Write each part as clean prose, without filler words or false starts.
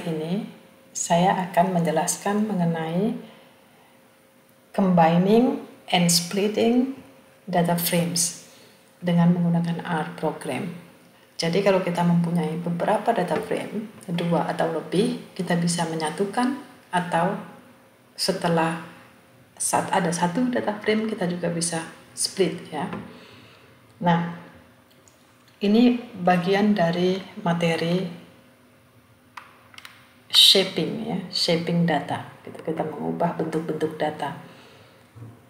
slide ini saya akan menjelaskan mengenai combining and splitting data frames dengan menggunakan R program. Jadi kalau kita mempunyai beberapa data frame, 2 atau lebih, kita bisa menyatukan atau setelah saat ada satu data frame kita juga bisa split ya. Nah, ini bagian dari materi shaping ya, shaping data. Kita mengubah bentuk-bentuk data.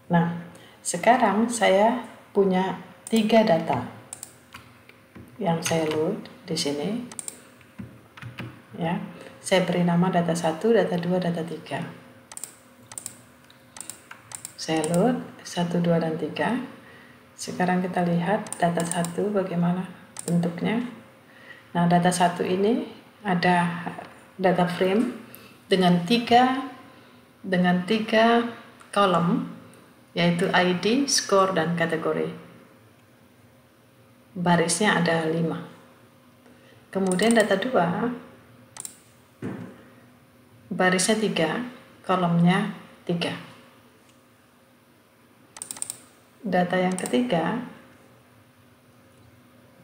Nah, sekarang saya punya 3 data yang saya load di sini. Ya, saya beri nama data 1, data 2, data 3. Saya load 1, 2, dan 3. Sekarang kita lihat data 1 bagaimana bentuknya. Nah, data 1 ini ada data frame dengan tiga kolom, yaitu ID, score, dan kategori. Barisnya ada 5. Kemudian data 2 barisnya 3, kolomnya 3. Data yang ketiga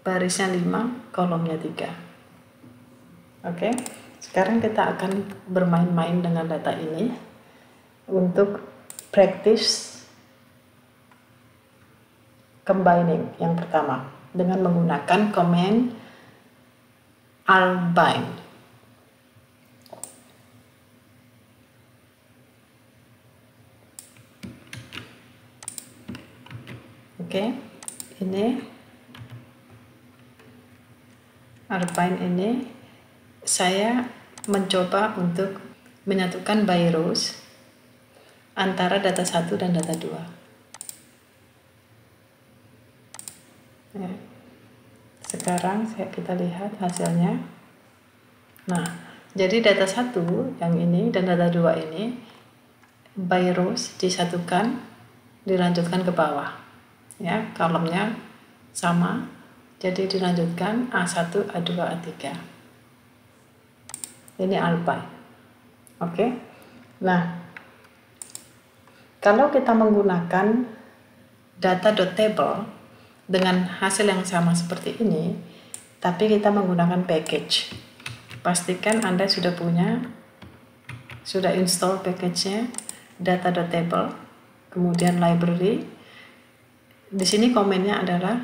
barisnya 5, kolomnya 3. Oke, sekarang kita akan bermain-main dengan data ini untuk practice combining yang pertama dengan menggunakan command rbind. Oke, ini rbind ini saya mencoba untuk menyatukan by rows antara data 1 dan data 2. Ya. Sekarang kita lihat hasilnya. Nah, jadi data 1 yang ini dan data 2 ini by rows disatukan, dilanjutkan ke bawah. Ya, kolomnya sama. Jadi dilanjutkan A1, A2, A3. Ini rbind. Oke. Nah, kalau kita menggunakan data.table dengan hasil yang sama seperti ini, tapi kita menggunakan package, pastikan Anda sudah install package-nya data.table, kemudian library. Di sini komennya adalah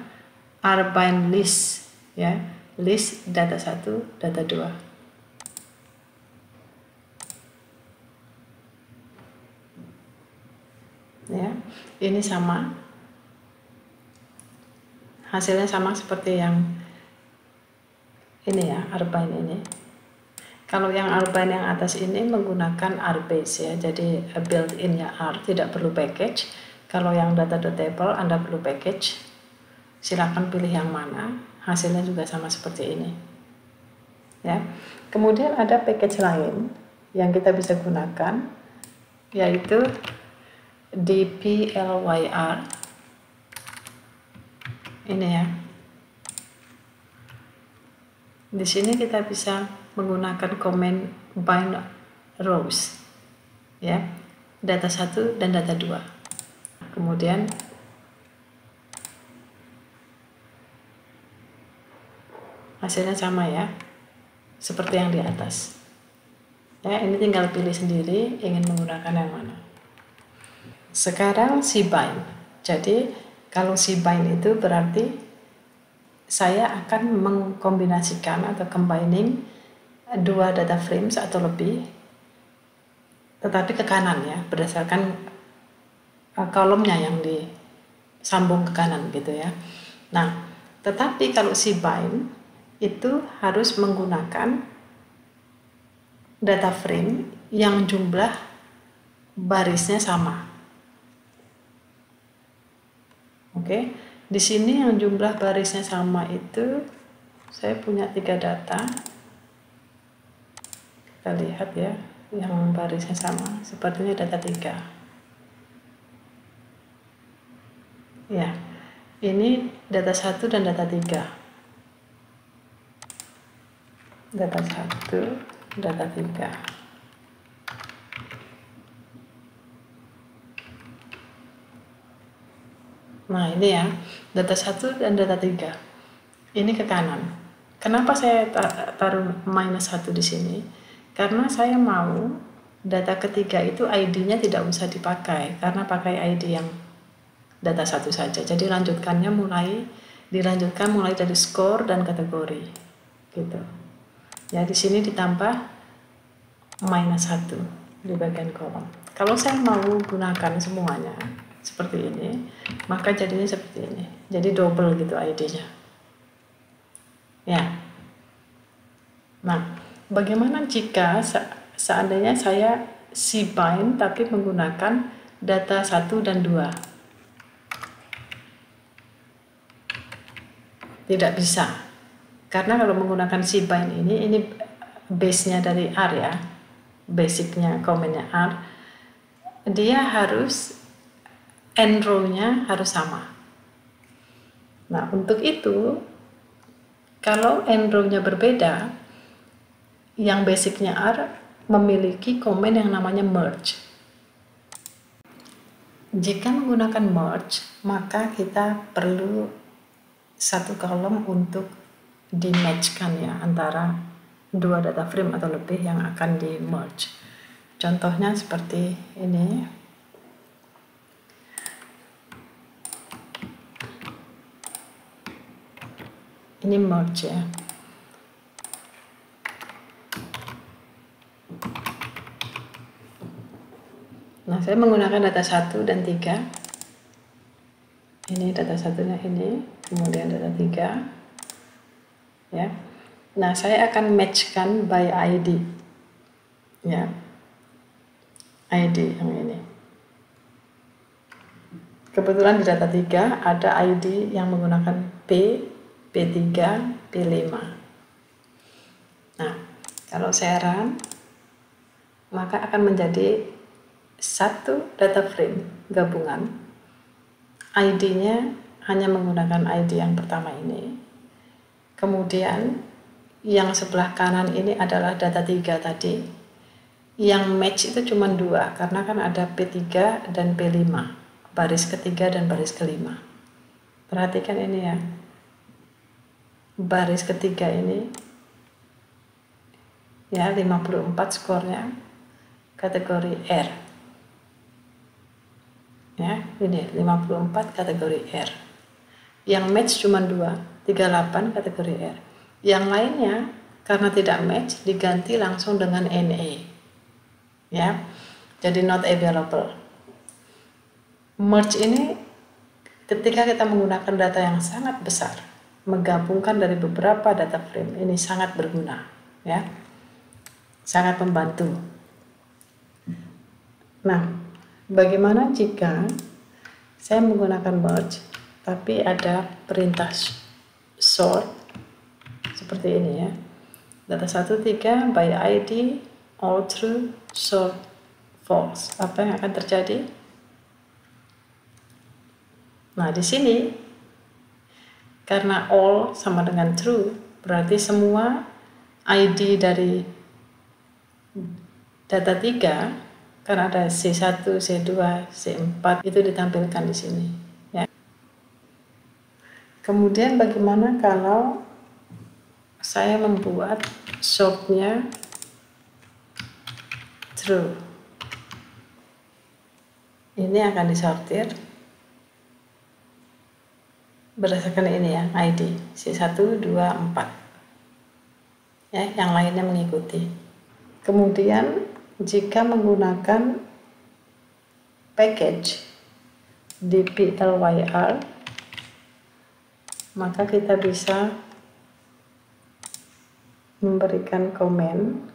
rbind list ya, list data 1, data 2. Ya, ini sama, hasilnya sama seperti yang ini ya, rbind ini. Kalau yang rbind yang atas ini menggunakan rbase ya, jadi built-in-nya R, tidak perlu package. Kalau yang data.table Anda perlu package, silakan pilih yang mana, hasilnya juga sama seperti ini ya. Kemudian ada package lain yang kita bisa gunakan, yaitu dplyr ini ya. Di sini kita bisa menggunakan command bind rows ya, data 1 dan data 2. Kemudian hasilnya sama ya, seperti yang di atas ya. Ini tinggal pilih sendiri ingin menggunakan yang mana. Sekarang cbind. Jadi kalau cbind itu berarti saya akan mengkombinasikan atau combining 2 data frames atau lebih, tetapi ke kanan ya, berdasarkan kolomnya yang disambung ke kanan gitu ya. Nah, tetapi kalau cbind itu harus menggunakan data frame yang jumlah barisnya sama. Oke, di sini yang jumlah barisnya sama itu saya punya 3 data. Kita lihat ya, yang barisnya sama, sepertinya data 3. Ya, ini data 1 dan data 3. Data 1 data 3. Nah ini ya, data 1 dan data 3. Ini ke kanan. Kenapa saya taruh -1 di sini? Karena saya mau data ketiga itu ID-nya tidak usah dipakai, karena pakai ID yang data 1 saja. Jadi dilanjutkan mulai dari skor dan kategori. Gitu. Ya, di sini ditambah -1 di bagian kolom. Kalau saya mau gunakan semuanya seperti ini, maka jadinya seperti ini. Jadi double gitu ID-nya. Ya. Nah, bagaimana jika seandainya saya cbind tapi menggunakan data 1 dan 2? Tidak bisa. Karena kalau menggunakan cbind ini base-nya dari R ya. Basicnya komennya R. Dia harus end row-nya harus sama. Nah, untuk itu kalau end row-nya berbeda, yang basicnya R memiliki komen yang namanya merge. Jika menggunakan merge, maka kita perlu satu kolom untuk di-match-kan ya antara dua data frame atau lebih yang akan di-merge. Contohnya seperti ini. Ini merge ya. Nah, saya menggunakan data 1 dan 3. Ini data satunya ini, kemudian data 3. Ya. Nah, saya akan matchkan by ID. Ya. ID yang ini. Kebetulan di data 3 ada ID yang menggunakan P, P3, P5. Nah, kalau saya run, maka akan menjadi satu data frame gabungan. ID-nya hanya menggunakan ID yang pertama ini. Kemudian yang sebelah kanan ini adalah data 3 tadi. Yang match itu cuma 2, karena kan ada P3 dan P5. Baris ketiga dan baris kelima. Perhatikan ini ya. Baris ketiga ini ya 54 skornya kategori R. Ya, ini 54 kategori R. Yang match cuma 2, 38 kategori R. Yang lainnya karena tidak match diganti langsung dengan NA. Ya. Jadi not available. Merge ini ketika kita menggunakan data yang sangat besar, menggabungkan dari beberapa data frame, ini sangat berguna, ya, sangat membantu. Nah, bagaimana jika saya menggunakan merge, tapi ada perintah sort seperti ini ya, data 1, 3 by ID all true sort false. Apa yang akan terjadi? Nah, di sini karena all sama dengan true, berarti semua ID dari data 3 kan ada C1, C2, C4 itu ditampilkan di sini ya. Kemudian bagaimana kalau saya membuat sortnya true? Ini akan disortir berdasarkan ini ya, ID C1, 2, 4 ya, yang lainnya mengikuti. Kemudian jika menggunakan package dplyr, maka kita bisa memberikan komen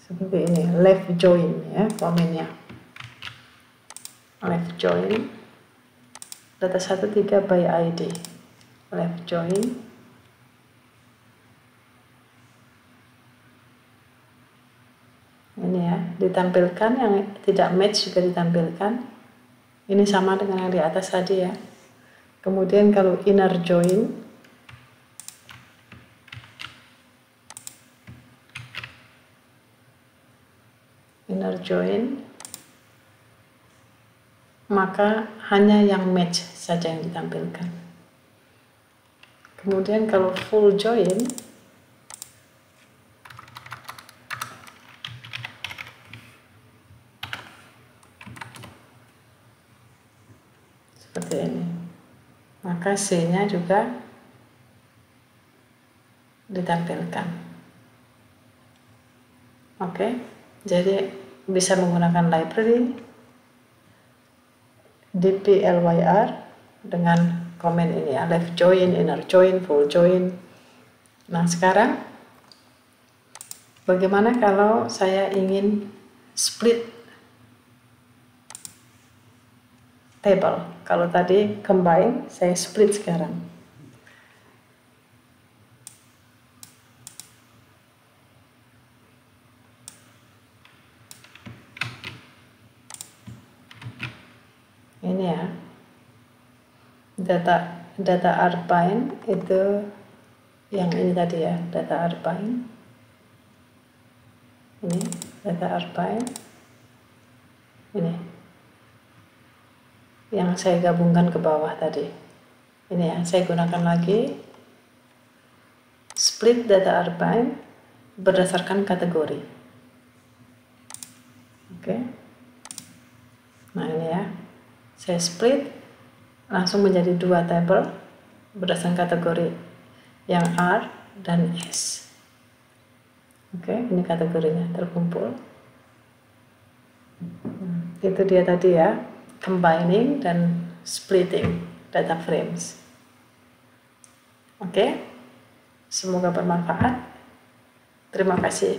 seperti ini, left join ya, komennya left join data 1, 3 by ID, left join ini ya, ditampilkan. Yang tidak match juga ditampilkan. Ini sama dengan yang di atas tadi ya. Kemudian kalau inner join, maka hanya yang match saja yang ditampilkan. Kemudian kalau full join, seperti ini, maka C-nya juga ditampilkan. Oke, jadi bisa menggunakan library dplyr dengan komen ini ya, left join, inner join, full join. Nah, sekarang bagaimana kalau saya ingin split table? Kalau tadi combine, saya split sekarang. Ini ya, data arbine itu yang ini tadi ya, data arbine. Ini data arbine, ini yang saya gabungkan ke bawah tadi. Ini ya, saya gunakan lagi split data arbine berdasarkan kategori. Oke. Nah, ini ya, saya split langsung menjadi 2 tabel berdasarkan kategori yang R dan S. Oke, ini kategorinya terkumpul. Itu dia tadi ya, combining dan splitting data frames. Oke, semoga bermanfaat. Terima kasih.